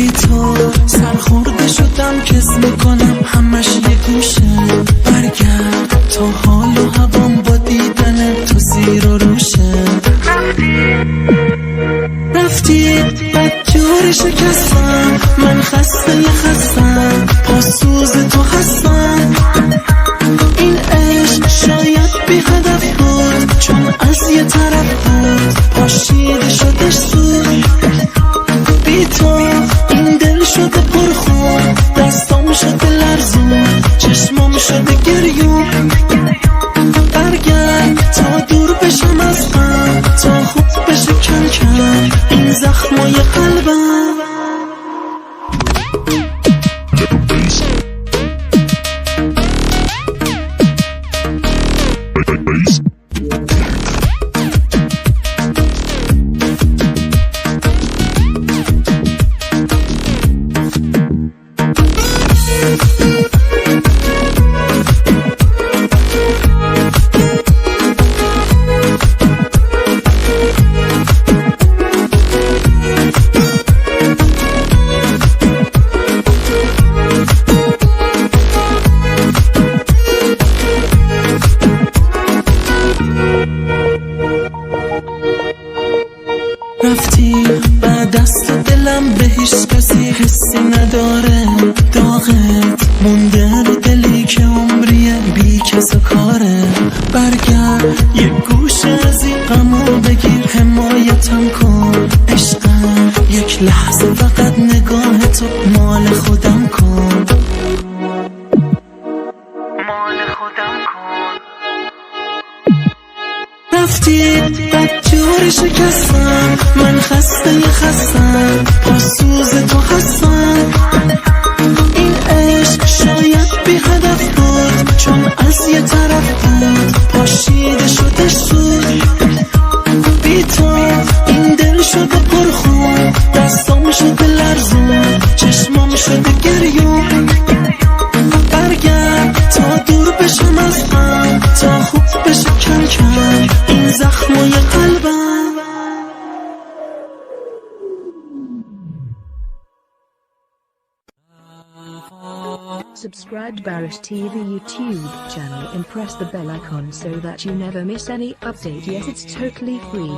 بی تو سرخورده شدم کس میکنم همش یه گوشه. برگرد تا حال و هوام با دیدن تو زیر و روشه. رفتی بدجور شکستم، من خسته خستم، پاسوز تو هستم. این عشق شاید بی هدف بود، چون از یه طرف بود پاشیده شدش سود. بی تو این دل شده پرخون، دستام شده لرزون، چشمام شده گریون. برگرد تا دور بشم از غم، تا خوب بشه کم کم این زخمای قلبم. رفتی بعد از تو دلم به هیچ کسی حسی نداره. داغت مونده رو دلی که عمریه بی کس و کاره. برگرد یه گوشه از این غمو بگیر، حمایتم کن عشقم. یک لحظه فقط نگاه تو مال خودم کن، مال خودم کن. رفتی بدجور شکستم، من خسته خستم، پاسوز تو هستم. این عشق شاید بی هدف بود، چون از یه طرف بود پاشیده شده سود. بی تو این دل شده پرخون، دستام شده لرزون، چشمام شده گریون. برگرد تا دور بشم از غم، تا خوب بشه کم کم این زخمای قلبم. Subscribe to Barish TV YouTube channel and press the bell icon so that you never miss any update. Yes, it's totally free.